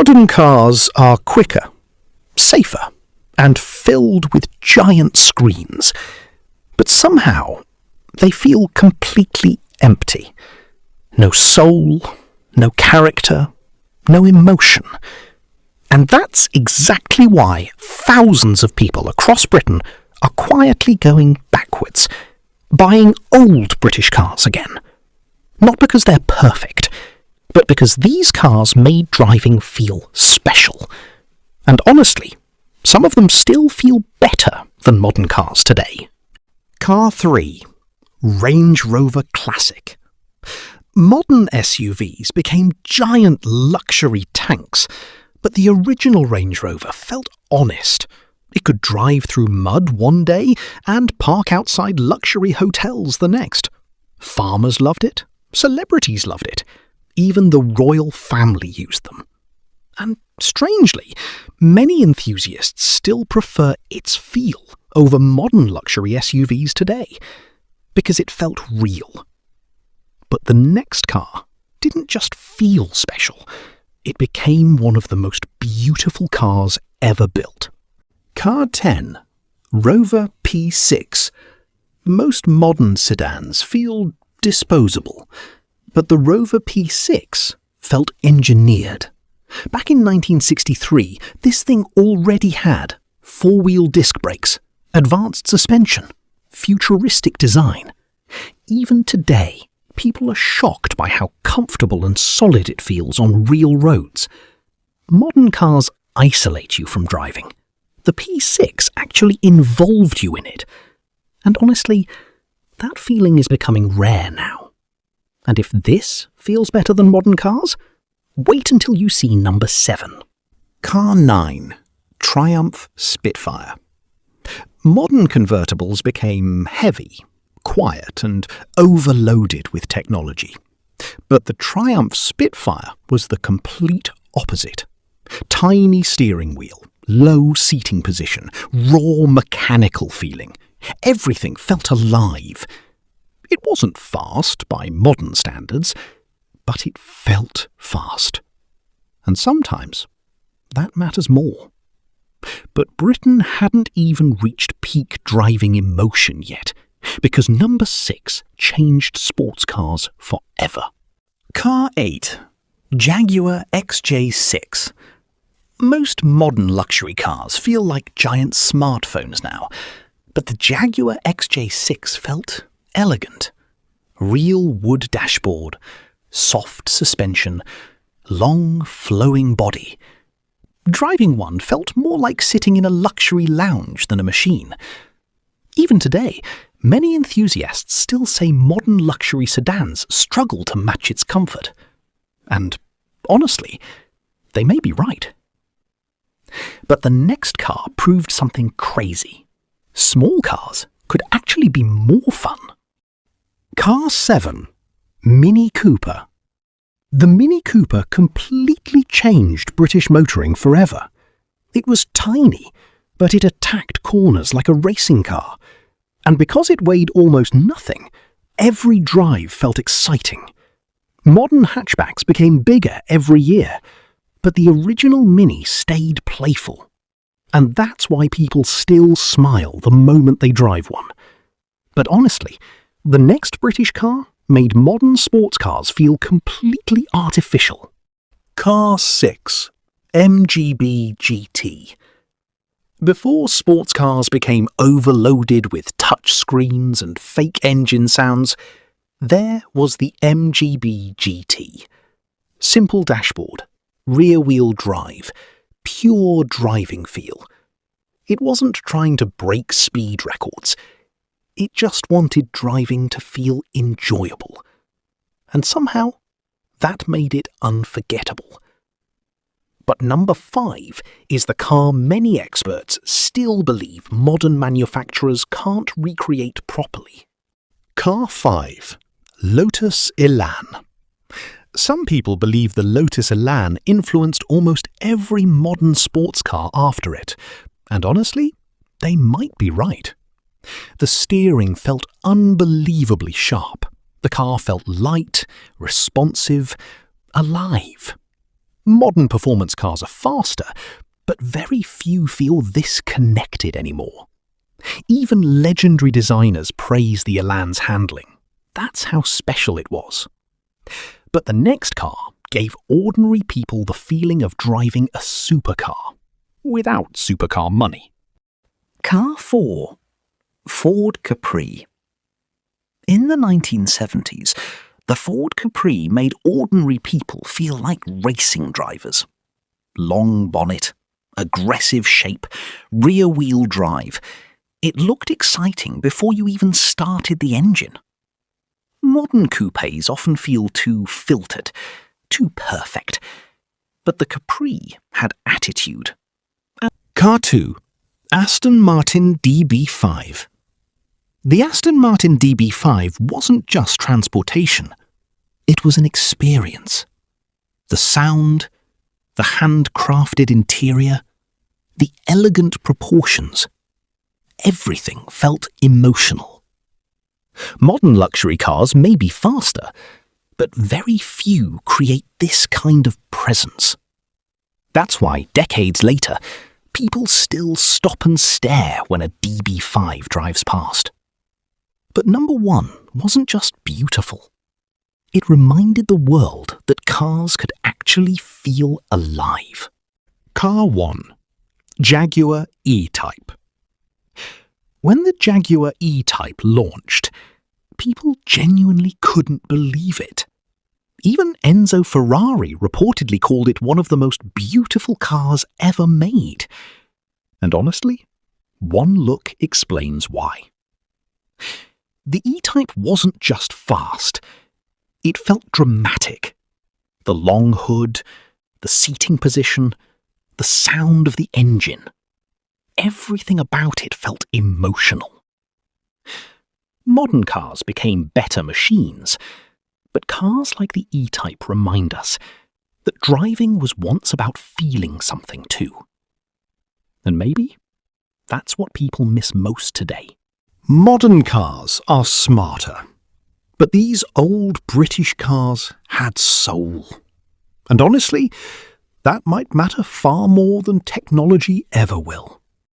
Modern cars are quicker, safer, and filled with giant screens, but somehow they feel completely empty. No soul, no character, no emotion. And that's exactly why thousands of people across Britain are quietly going backwards, buying old British cars again. Not because they're perfect, but because these cars made driving feel special. And honestly, some of them still feel better than modern cars today. Car 3. Range Rover Classic. Modern SUVs became giant luxury tanks, but the original Range Rover felt honest. It could drive through mud one day and park outside luxury hotels the next. Farmers loved it. Celebrities loved it. Even the royal family used them. And strangely, many enthusiasts still prefer its feel over modern luxury SUVs today, because it felt real. But the next car didn't just feel special, it became one of the most beautiful cars ever built. Car 10. Rover P6. Most modern sedans feel disposable, but the Rover P6 felt engineered. Back in 1963, this thing already had four-wheel disc brakes, advanced suspension, futuristic design. Even today, people are shocked by how comfortable and solid it feels on real roads. Modern cars isolate you from driving. The P6 actually involved you in it. And honestly, that feeling is becoming rare now. And if this feels better than modern cars, wait until you see number 7. Car 9. Triumph Spitfire. Modern convertibles became heavy, quiet, and overloaded with technology. But the Triumph Spitfire was the complete opposite. Tiny steering wheel, low seating position, raw mechanical feeling. Everything felt alive. It wasn't fast by modern standards, but it felt fast. And sometimes that matters more. But Britain hadn't even reached peak driving emotion yet, because number 6 changed sports cars forever. Car 8. Jaguar XJ6. Most modern luxury cars feel like giant smartphones now, but the Jaguar XJ6 felt elegant. Real wood dashboard, soft suspension, long flowing body. Driving one felt more like sitting in a luxury lounge than a machine. Even today, many enthusiasts still say modern luxury sedans struggle to match its comfort. And honestly, they may be right. But the next car proved something crazy. Small cars could actually be more fun. Car 7. Mini Cooper. The Mini Cooper completely changed British motoring forever. It was tiny, but it attacked corners like a racing car. And because it weighed almost nothing, every drive felt exciting. Modern hatchbacks became bigger every year, but the original Mini stayed playful. And that's why people still smile the moment they drive one. But honestly, the next British car made modern sports cars feel completely artificial. Car 6. MGB GT. Before sports cars became overloaded with touch screens and fake engine sounds, there was the MGB GT. Simple dashboard, rear-wheel drive, pure driving feel. It wasn't trying to break speed records. It just wanted driving to feel enjoyable. And somehow, that made it unforgettable. But number 5 is the car many experts still believe modern manufacturers can't recreate properly. Car 5. Lotus Elan. Some people believe the Lotus Elan influenced almost every modern sports car after it, and honestly, they might be right. The steering felt unbelievably sharp. The car felt light, responsive, alive. Modern performance cars are faster, but very few feel this connected anymore. Even legendary designers praise the Elan's handling. That's how special it was. But the next car gave ordinary people the feeling of driving a supercar, without supercar money. Car 4. Ford Capri. In the 1970s, the Ford Capri made ordinary people feel like racing drivers. Long bonnet, aggressive shape, rear-wheel drive. It looked exciting before you even started the engine. Modern coupes often feel too filtered, too perfect. But the Capri had attitude. Car 2. Aston Martin DB5. The Aston Martin DB5 wasn't just transportation. It was an experience. The sound, the handcrafted interior, the elegant proportions. Everything felt emotional. Modern luxury cars may be faster, but very few create this kind of presence. That's why, decades later, people still stop and stare when a DB5 drives past. But number 1 wasn't just beautiful. It reminded the world that cars could actually feel alive. Car 1. Jaguar E-Type. When the Jaguar E-Type launched, people genuinely couldn't believe it. Even Enzo Ferrari reportedly called it one of the most beautiful cars ever made. And honestly, one look explains why. The E-Type wasn't just fast. It felt dramatic. The long hood, the seating position, the sound of the engine. Everything about it felt emotional. Modern cars became better machines, but cars like the E-Type remind us that driving was once about feeling something too. And maybe that's what people miss most today. Modern cars are smarter, but these old British cars had soul. And honestly, that might matter far more than technology ever will.